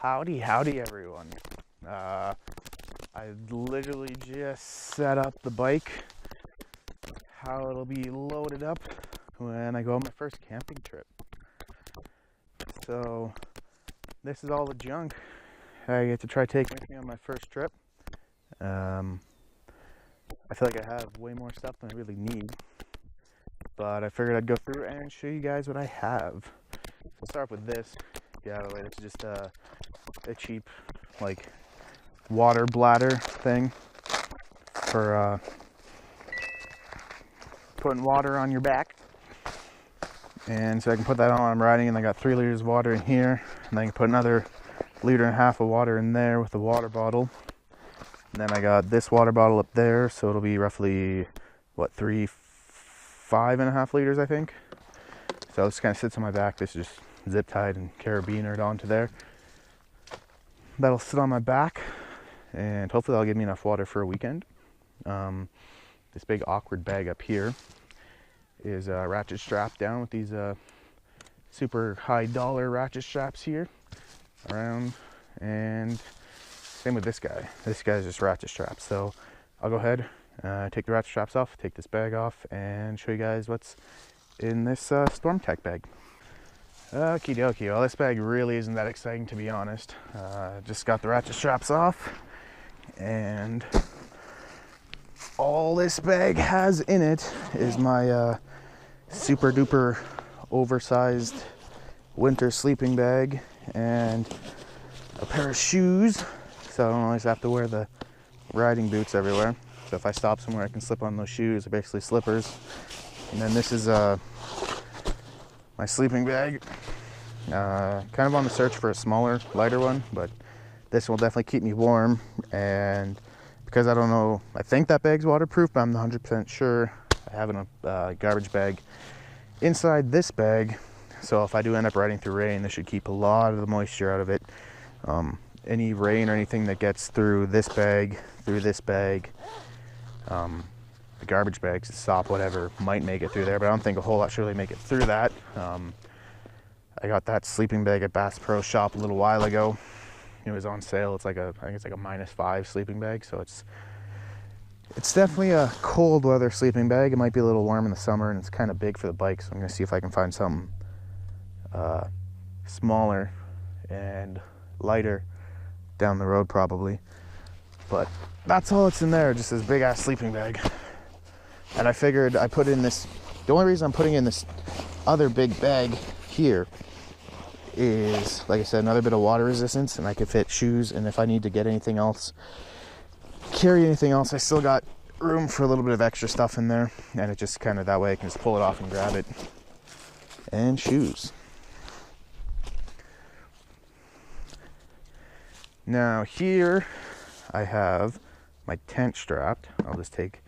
Howdy everyone. I literally just set up the bike, how it'll be loaded up when I go on my first camping trip. So this is all the junk I get to try taking with me on my first trip. I feel like I have way more stuff than I really need, but I figured I'd go through and show you guys what I have. We'll start with this. Get out of the way. This is just a cheap like water bladder thing for putting water on your back, and so I can put that on when I'm riding. And I got 3 liters of water in here, and then I can put another 1.5 liters of water in there with the water bottle. And then I got this water bottle up there, so it'll be roughly what, 5.5 liters I think. So this kind of sits on my back. This is just zip tied and carabinered onto there. That'll sit on my back, and hopefully that'll give me enough water for a weekend. This big awkward bag up here is ratchet strapped down with these super high dollar ratchet straps here around, and same with this guy. This guy's just ratchet straps. So I'll go ahead, take the ratchet straps off, take this bag off, and show you guys what's in this Storm Tech bag. Okie dokie, well this bag really isn't that exciting, to be honest. Just got the ratchet straps off, and all this bag has in it is my super duper oversized winter sleeping bag and a pair of shoes, so I don't always have to wear the riding boots everywhere. So if I stop somewhere I can slip on those shoes. They're basically slippers. And then this is my sleeping bag. Kind of on the search for a smaller, lighter one, but this will definitely keep me warm. And because I don't know, I think that bag's waterproof, but I'm not 100% sure. I have a garbage bag inside this bag, so if I do end up riding through rain, this should keep a lot of the moisture out of it. Any rain or anything that gets through this bag, the garbage bags, the sop, whatever, might make it through there, but I don't think a whole lot should really make it through that. I got that sleeping bag at Bass Pro Shop a little while ago. It was on sale. It's like I think it's like a -5 sleeping bag, so it's definitely a cold weather sleeping bag. It might be a little warm in the summer, and it's kind of big for the bike, so I'm gonna see if I can find something smaller and lighter down the road probably. But that's all that's in there, just this big ass sleeping bag. And I figured I put in this, the only reason I'm putting in this other big bag here is, like I said, another bit of water resistance, and I could fit shoes, and if I need to get anything else, carry anything else, I still got room for a little bit of extra stuff in there, and it just kind of, that way I can just pull it off and grab it. And shoes. Now here I have my tent strapped. I'll just take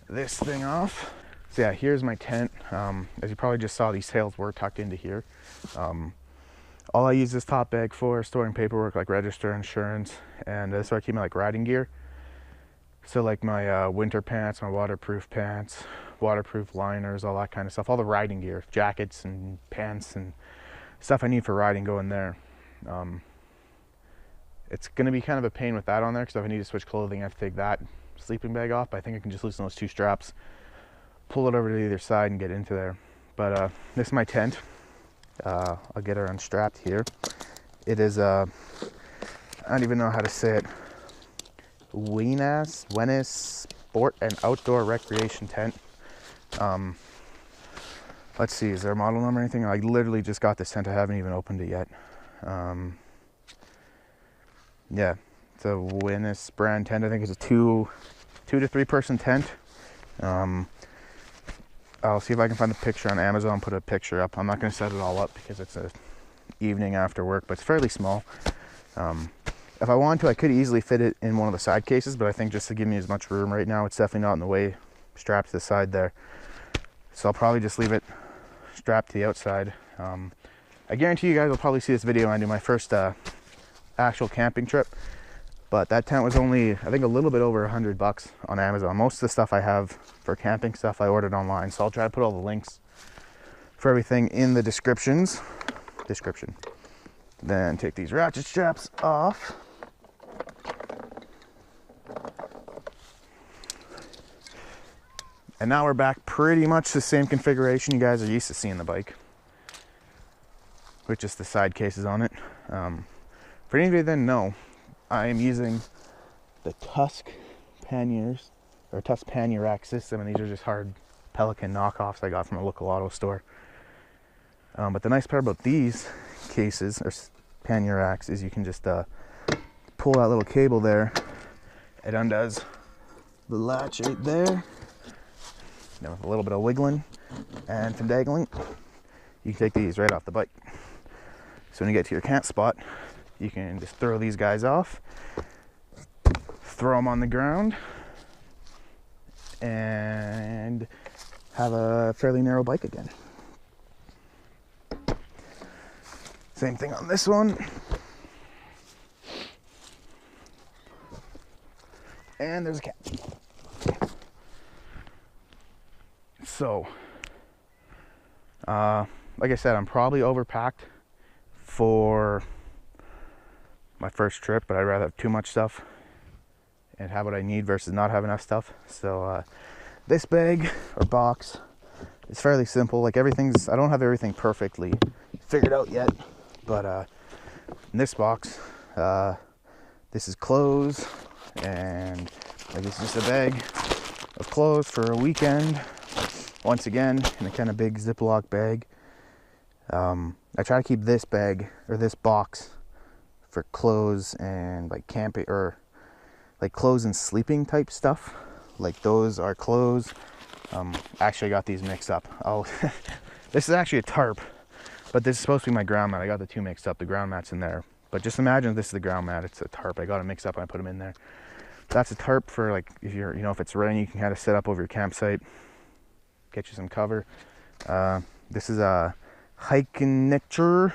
this thing off. So yeah, here's my tent. As you probably just saw, these sails were tucked into here. All I use this top bag for is storing paperwork like register, insurance, and that's where I keep my like riding gear. So like my winter pants, my waterproof pants, waterproof liners, all that kind of stuff, all the riding gear, jackets and pants and stuff I need for riding go in there. It's gonna be kind of a pain with that on there, because if I need to switch clothing I have to take that sleeping bag off, but I think I can just loosen those 2 straps, pull it over to either side and get into there. But this is my tent. I'll get her unstrapped here. It is I don't even know how to say it, Wenas Sport and Outdoor Recreation Tent. Let's see, is there a model number or anything? I literally just got this tent, I haven't even opened it yet. Yeah, it's a Wenas brand tent. I think it's a 2 to 3 person tent. I'll see if I can find the picture on Amazon, put a picture up. I'm not going to set it all up because it's a evening after work, but it's fairly small. If I wanted to, I could easily fit it in one of the side cases, but I think just to give me as much room right now, it's definitely not in the way, strapped to the side there. So I'll probably just leave it strapped to the outside. I guarantee you guys will probably see this video when I do my first actual camping trip. But that tent was only, I think, a little bit over $100 on Amazon. Most of the stuff I have for camping stuff I ordered online, so I'll try to put all the links for everything in the description. Then take these ratchet straps off. And now we're back pretty much the same configuration you guys are used to seeing the bike, with just the side cases on it. For any of you that didn't know, I am using the Tusk panniers, or Tusk pannier rack system, and these are just hard Pelican knockoffs I got from a local auto store. But the nice part about these cases, or pannier racks, is you can just pull that little cable there. It undoes the latch right there. Now with a little bit of wiggling and finagling, you can take these right off the bike. So when you get to your camp spot, you can just throw these guys off, throw them on the ground, and have a fairly narrow bike again. Same thing on this one. And there's a cap. So, like I said, I'm probably overpacked for my first trip, but I'd rather have too much stuff and have what I need versus not have enough stuff. So, this bag or box is fairly simple. Like everything's, I don't have everything perfectly figured out yet, but in this box, this is clothes, and like it's just a bag of clothes for a weekend. Once again, in a kind of big Ziploc bag. I try to keep this bag or this box for clothes and like camping, or like clothes and sleeping type stuff. Like those are clothes. Actually, I got these mixed up. Oh, this is actually a tarp, but this is supposed to be my ground mat. I got the two mixed up. The ground mat's in there, but just imagine this is the ground mat. It's a tarp. I got it mixed up and I put them in there. That's a tarp for like if you're, if it's raining, you can kind of set up over your campsite. Get you some cover. This is a hiking nature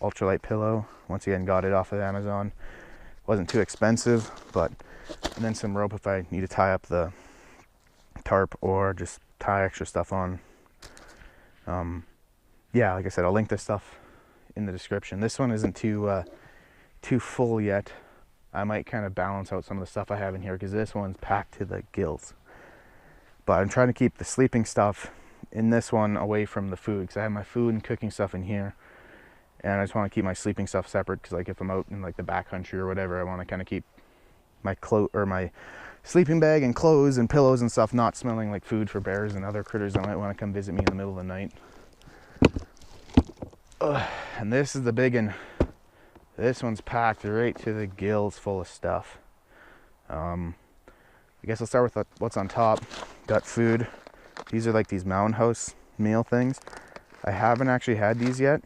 ultralight pillow. Once again, got it off of Amazon. Wasn't too expensive, but and then some rope if I need to tie up the tarp or just tie extra stuff on. Yeah, like I said, I'll link this stuff in the description. This one isn't too full yet. I might kind of balance out some of the stuff I have in here because this one's packed to the gills. But I'm trying to keep the sleeping stuff in this one away from the food, because I have my food and cooking stuff in here, and I just want to keep my sleeping stuff separate, because like if I'm out in like the backcountry or whatever, I want to kind of keep my my sleeping bag and clothes and pillows and stuff not smelling like food for bears and other critters that might want to come visit me in the middle of the night. And this is the big one. This one's packed right to the gills full of stuff. I guess I'll start with what's on top. Got food. These are like these Mountain House meal things. I haven't actually had these yet,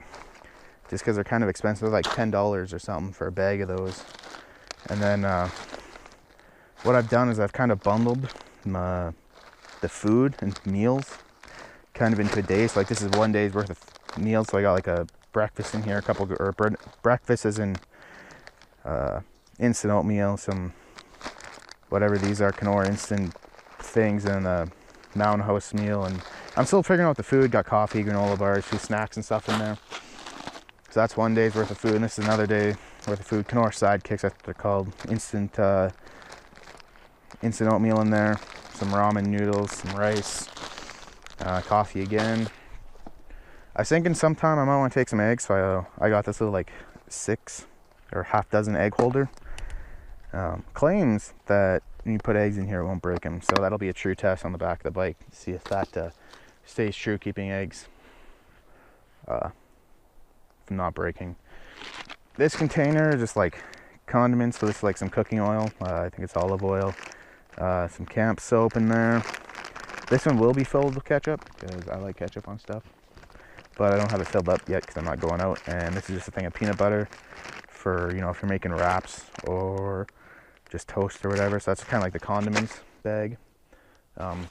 just because they're kind of expensive. They're like $10 or something for a bag of those. And then what I've done is I've kind of bundled the food and meals kind of into a day. So like this is one day's worth of meals. So I got like a breakfast in here, a couple, or breakfast is in instant oatmeal, some whatever these are, Knorr instant things, and a Mountain House meal. And I'm still figuring out the food. Got coffee, granola bars, few snacks and stuff in there. So that's one day's worth of food, and this is another day worth of food. Knorr sidekicks, that's what they're called. Instant oatmeal in there, some ramen noodles, some rice, coffee again. I was thinking sometime I might want to take some eggs, so I got this little like 6 or half dozen egg holder. Claims that when you put eggs in here it won't break them, so that'll be a true test on the back of the bike, see if that stays true, keeping eggs from not breaking. This container is just like condiments, so this is like some cooking oil, I think it's olive oil, some camp soap in there. This one will be filled with ketchup because I like ketchup on stuff, but I don't have it filled up yet because I'm not going out. And this is just a thing of peanut butter for, if you're making wraps or just toast or whatever. So that's kind of like the condiments bag.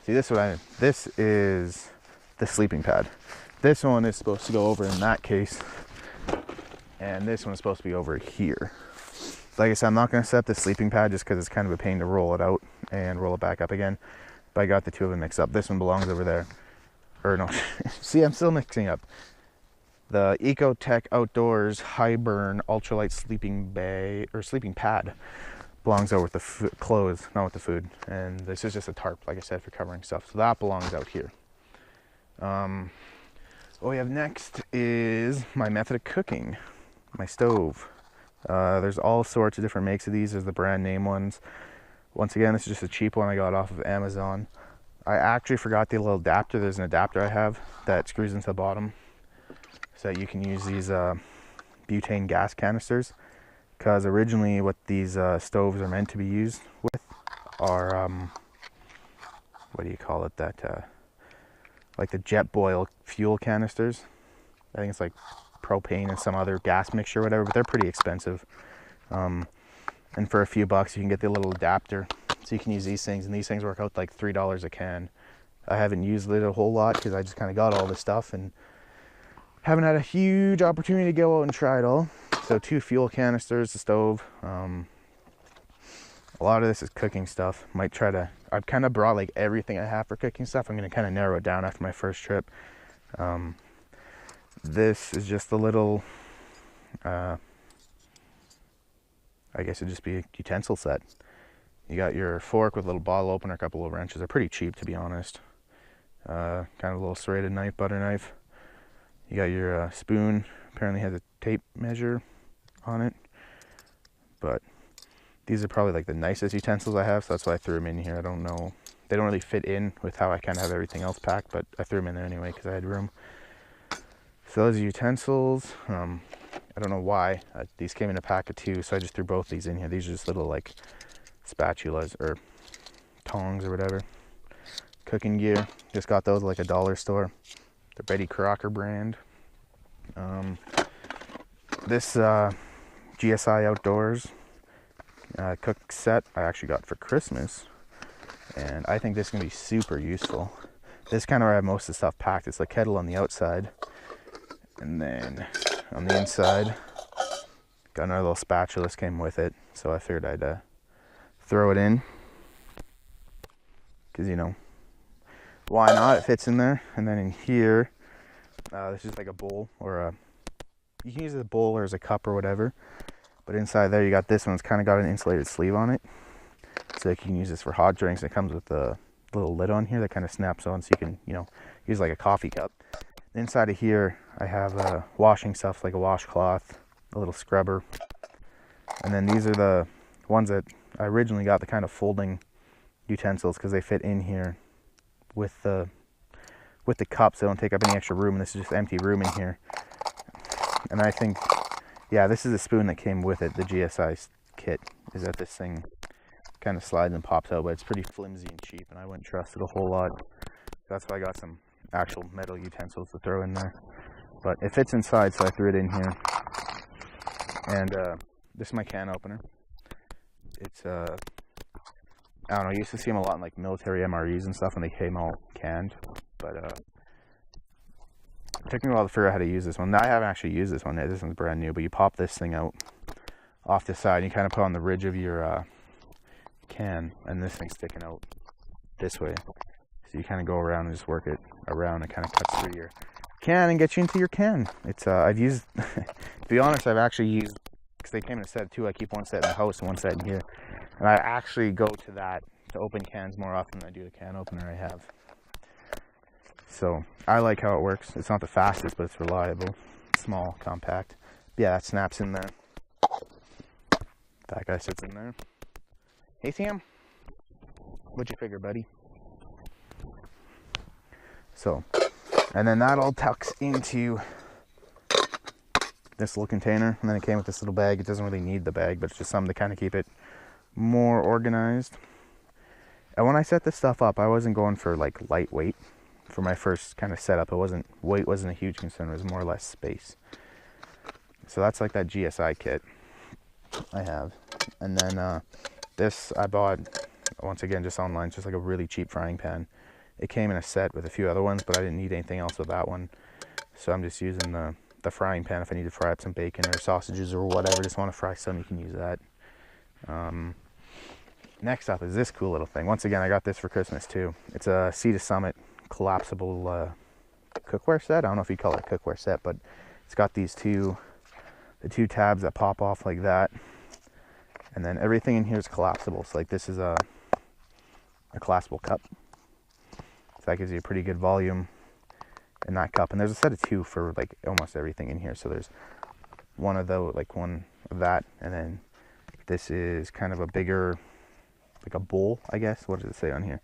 See, this is the sleeping pad. This one is supposed to go over in that case, and this one is supposed to be over here. Like I said, I'm not going to set up the sleeping pad just because it's kind of a pain to roll it out and roll it back up again. But I got the two of them mixed up. This one belongs over there. Or no, see, I'm still mixing up. The Ecotech Outdoors High Burn Ultralight Sleeping Bag or Sleeping Pad belongs out with the clothes, not with the food. And this is just a tarp, like I said, for covering stuff. So that belongs out here. What we have next is my method of cooking, my stove. There's all sorts of different makes of these. There's the brand name ones. Once again, this is just a cheap one I got off of Amazon. I actually forgot the little adapter. There's an adapter I have that screws into the bottom so that you can use these butane gas canisters. Because originally what these stoves are meant to be used with are, what do you call it, that, like the jet boil fuel canisters. I think it's like propane and some other gas mixture or whatever, but they're pretty expensive. And for a few bucks you can get the little adapter so you can use these things, and these things work out like $3 a can. I haven't used it a whole lot because I just kind of got all this stuff and haven't had a huge opportunity to go out and try it all. So 2 fuel canisters, the stove. A lot of this is cooking stuff. Might try to, I've kind of brought like everything I have for cooking stuff. I'm going to kind of narrow it down after my first trip. This is just a little, I guess it'd just be a utensil set. You got your fork with a little bottle opener, a couple of wrenches. They're pretty cheap, to be honest. Kind of a little serrated knife, butter knife. You got your spoon. Apparently has a tape measure on it. But these are probably like the nicest utensils I have, so that's why I threw them in here. I don't know. They don't really fit in with how I kind of have everything else packed, but I threw them in there anyway because I had room. So those are utensils. I don't know why. These came in a pack of 2, so I just threw both these in here. These are just little like spatulas or tongs or whatever. Cooking gear. Just got those at like a dollar store. The Betty Crocker brand. This GSI Outdoors cook set I actually got for Christmas, and I think this is going to be super useful. This is kind of where I have most of the stuff packed. It's the kettle on the outside, and then on the inside got another little spatula. This came with it, so I figured I'd throw it in because, you know, why not? It fits in there. And then in here, this is like a bowl, or a, you can use it as a bowl or as a cup or whatever. But inside there, you got this one. It's kind of got an insulated sleeve on it, so you can use this for hot drinks. It comes with a little lid on here that kind of snaps on, so you can, you know, use like a coffee cup. Inside of here, I have washing stuff like a washcloth, a little scrubber, and then these are the ones that I originally got, the kind of folding utensils, because they fit in here with the cups. They don't take up any extra room, and this is just empty room in here. And I think, yeah, this is the spoon that came with it. The GSI kit is that this thing kind of slides and pops out, but it's pretty flimsy and cheap, and I wouldn't trust it a whole lot. That's why I got some actual metal utensils to throw in there. But it fits inside, so I threw it in here. And this is my can opener. It's I don't know, I used to see them a lot in like military MREs and stuff when they came all canned, but it took me a while to figure out how to use this one. I haven't actually used this one yet. This one's brand new, but you pop this thing out off the side, and you kind of put on the ridge of your can, and this thing's sticking out this way. So you kind of go around and just work it around, and kind of cuts through your can and gets you into your can. It's I've used, to be honest, I've actually used, because they came in a set too. I keep one set in the house and one set in here, and I actually go to that to open cans more often than I do the can opener I have. So I like how it works. It's not the fastest, but it's reliable. Small, compact. But yeah, that snaps in there. That guy sits in there. Hey Sam, what'd you figure, buddy? So, and then that all tucks into this little container, and then it came with this little bag. It doesn't really need the bag, but it's just something to kind of keep it more organized. And when I set this stuff up, I wasn't going for like lightweight for my first kind of setup. Weight wasn't a huge concern. It was more or less space. So that's like that GSI kit I have. And then this I bought, once again, just online. It's just like a really cheap frying pan. It came in a set with a few other ones, but I didn't need anything else with that one. So I'm just using the frying pan if I need to fry up some bacon or sausages or whatever. Just want to fry some, you can use that. Next up is this cool little thing. Once again, I got this for Christmas too. It's a Sea to Summit collapsible cookware set. I don't know if you call it a cookware set, but It's got these the two tabs that pop off like that, and then everything in here is collapsible. So like this is a collapsible cup, so that gives you a pretty good volume in that cup. And there's a set of 2 for like almost everything in here. So there's one of those, like one of that, and then this is kind of a bigger, like a bowl, I guess. What does it say on here?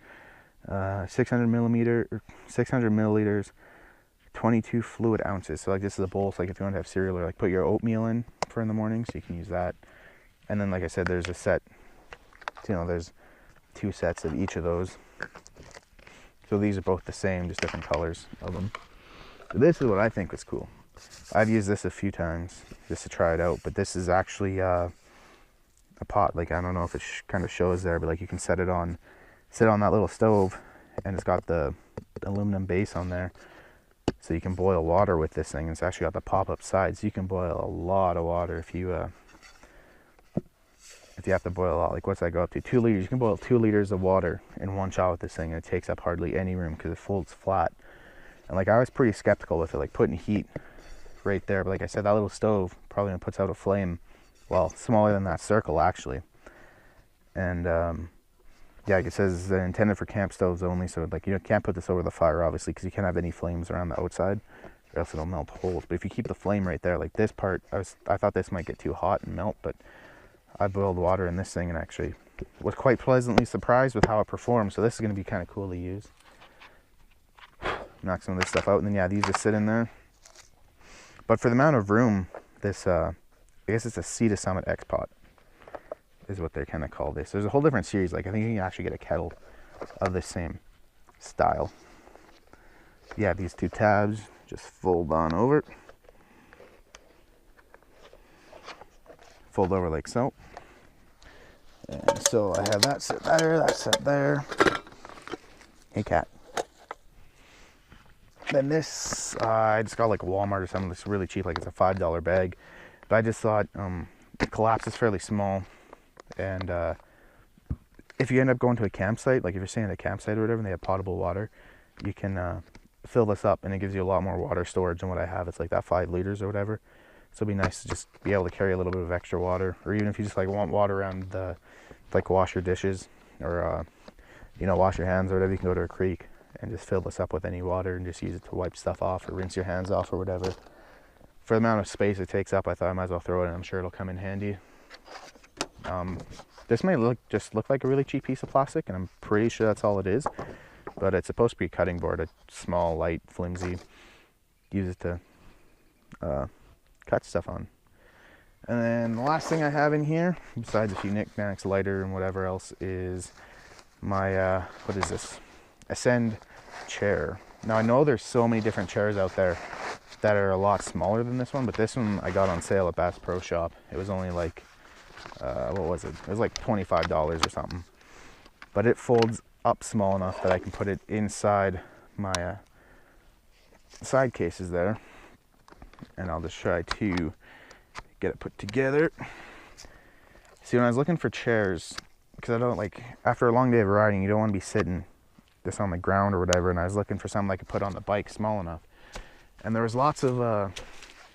600 milliliters, 22 fluid ounces. So like this is a bowl. So like if you want to have cereal or like put your oatmeal in for in the morning, so you can use that. And then like I said, there's a set, there's 2 sets of each of those. So these are both the same, just different colors of them. So this is what I think was cool. I've used this a few times just to try it out, but this is actually a pot. Like I don't know if it kind of shows there, but like you can sit on that little stove, and it's got the aluminum base on there, so you can boil water with this thing. It's actually got the pop-up side, so you can boil a lot of water if you have to boil a lot. Like what's that go up to? 2 liters. You can boil 2 liters of water in one shot with this thing, and it takes up hardly any room because it folds flat. And like I was pretty skeptical with it, like putting heat right there, but like I said, that little stove probably puts out a flame, well, smaller than that circle actually. And yeah, like it says they're intended for camp stoves only, so like you can't put this over the fire obviously, because you can't have any flames around the outside or else it'll melt holes. But if you keep the flame right there, like this part, I thought this might get too hot and melt, but I boiled water in this thing and actually was quite pleasantly surprised with how it performed. So this is going to be kind of cool to use. Knock some of this stuff out, and then yeah, these just sit in there. But for the amount of room, this I guess it's a Sea to Summit X pot is what they kind of call this. There's a whole different series. Like I think you can actually get a kettle of the same style. Yeah, these 2 tabs just fold on over. Fold over like so. And so I have that set there, that set there. Hey cat. Then this, I just got like a Walmart or something that's really cheap, like it's a $5 bag. But I just thought it collapses fairly small. And if you end up going to a campsite, like if you're staying at a campsite or whatever and they have potable water, you can fill this up and it gives you a lot more water storage than what I have. It's like that 5 liters or whatever. So it'd be nice to just be able to carry a little bit of extra water, or even if you just like want water around like wash your dishes or wash your hands or whatever, you can go to a creek and just fill this up with any water and just use it to wipe stuff off or rinse your hands off or whatever. For the amount of space it takes up, I thought I might as well throw it in. I'm sure it'll come in handy. This may look like a really cheap piece of plastic, and I'm pretty sure that's all it is, but it's supposed to be a cutting board, a small, light, flimsy. Use it to cut stuff on. And then the last thing I have in here, besides a few knickknacks, lighter, and whatever else, is my what is this? Ascend chair. Now I know there's so many different chairs out there that are a lot smaller than this one, but this one I got on sale at Bass Pro Shop. It was only like what was it? It was like $25 or something. But it folds up small enough that I can put it inside my side cases there. And I'll just try to get it put together. See, when I was looking for chairs, because I don't like, after a long day of riding, you don't want to be sitting just on the ground or whatever, and I was looking for something I could put on the bike small enough. And there was lots of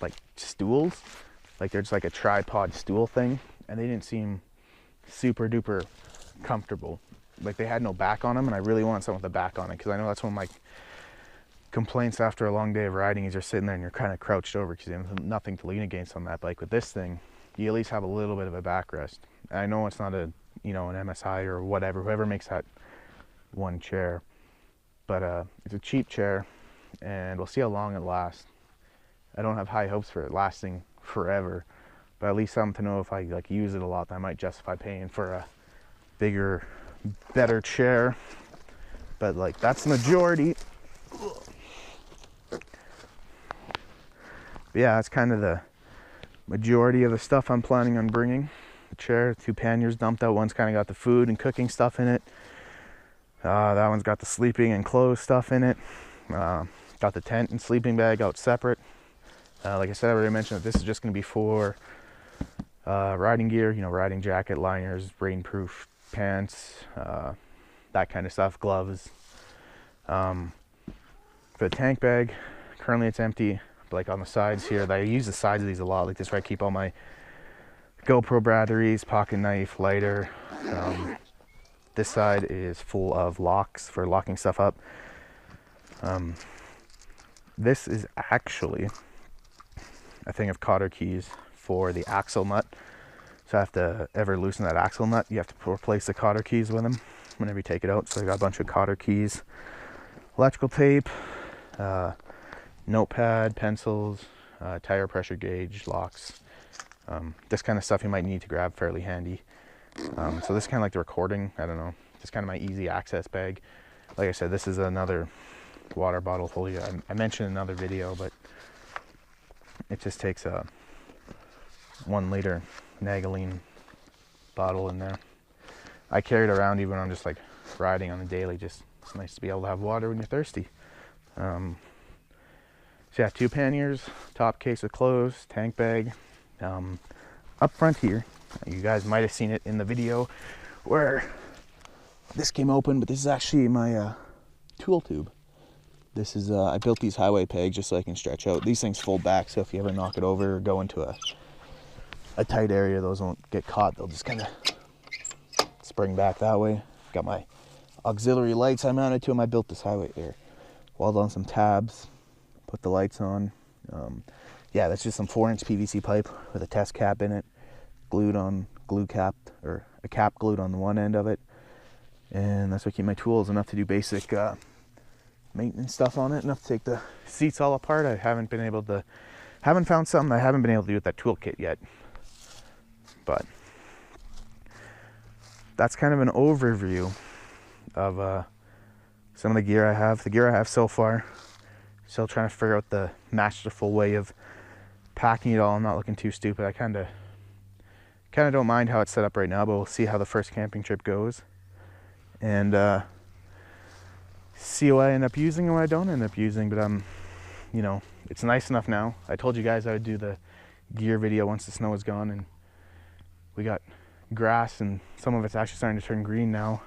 like stools, like they're just like a tripod stool thing, and they didn't seem super duper comfortable. Like they had no back on them, and I really want something with a back on it, because I know that's one of my complaints after a long day of riding is you're sitting there and you're kind of crouched over because you have nothing to lean against on that bike. With this thing, you at least have a little bit of a backrest. And I know it's not an MSI or whatever, whoever makes that one chair, but it's a cheap chair, and we'll see how long it lasts. I don't have high hopes for it lasting forever, but at least something to know if I like use it a lot, I might justify paying for a bigger, better chair. But like that's the majority. Yeah, that's kind of the majority of the stuff I'm planning on bringing. The chair, 2 panniers dumped out. One's kind of got the food and cooking stuff in it. That one's got the sleeping and clothes stuff in it. Got the tent and sleeping bag out separate. Like I said, I already mentioned that this is just going to be for riding gear, riding jacket, liners, rainproof pants, that kind of stuff, gloves. For the tank bag, currently it's empty, like on the sides here. I use the sides of these a lot. Like this, where I keep all my GoPro batteries, pocket knife, lighter. This side is full of locks for locking stuff up. This is actually a thing of cotter keys for the axle nut. So I have to ever loosen that axle nut, you have to replace the cotter keys with them whenever you take it out. So I got a bunch of cotter keys, electrical tape, notepad, pencils, tire pressure gauge, locks. This kind of stuff you might need to grab fairly handy. So this is kind of like the recording, I don't know, just kind of my easy access bag. Like I said, this is another water bottle holder. I mentioned in another video, but it just takes a 1 liter Nagaline bottle in there. I carry it around even when I'm just like riding on the daily. Just it's nice to be able to have water when you're thirsty. So yeah, 2 panniers, top case of clothes, tank bag. Up front here, you guys might have seen it in the video where this came open, but this is actually my tool tube. This is, I built these highway pegs just so I can stretch out. These things fold back, so if you ever knock it over or go into a tight area, those won't get caught. They'll just kind of spring back that way. Got my auxiliary lights I mounted to them. I built this highway there. Welded on some tabs, put the lights on. Yeah, that's just some 4-inch PVC pipe with a test cap in it, glued on, glue capped, or a cap glued on the one end of it. And that's what I keep my tools, enough to do basic maintenance stuff on it, enough to take the seats all apart. I haven't found something I haven't been able to do with that toolkit yet. But that's kind of an overview of some of the gear I have. The gear I have so far. Still trying to figure out the masterful way of packing it all. I'm not looking too stupid. I kind of don't mind how it's set up right now, but we'll see how the first camping trip goes. And see what I end up using and what I don't end up using. But you know, it's nice enough now. I told you guys I would do the gear video once the snow is gone, and we got grass, and some of it's actually starting to turn green now.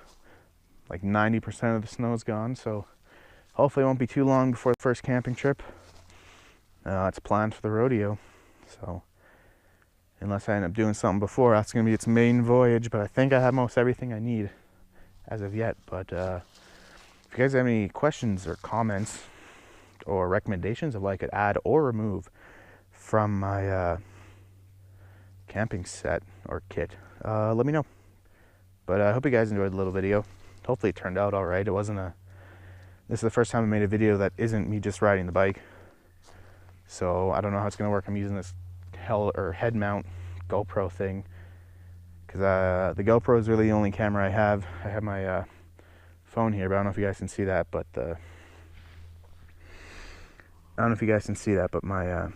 Like 90% of the snow is gone, so hopefully it won't be too long before the first camping trip. It's planned for the rodeo, so unless I end up doing something before, that's going to be its main voyage. But I think I have most everything I need as of yet. But if you guys have any questions or comments or recommendations of what I could add or remove from my camping set or kit, let me know. But I hope you guys enjoyed the little video. Hopefully it turned out all right. This is the first time I made a video that isn't me just riding the bike, so I don't know how it's gonna work. I'm using this head mount GoPro thing because the GoPro is really the only camera I have. I have my phone here, but I don't know if you guys can see that. But my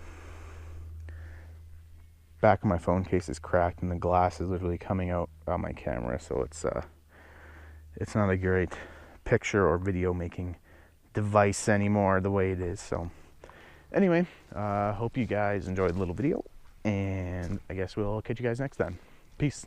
back of my phone case is cracked, and the glass is literally coming out on my camera, so it's not a great picture or video making device anymore the way it is. So anyway, hope you guys enjoyed the little video, and I guess we'll catch you guys next time. Peace.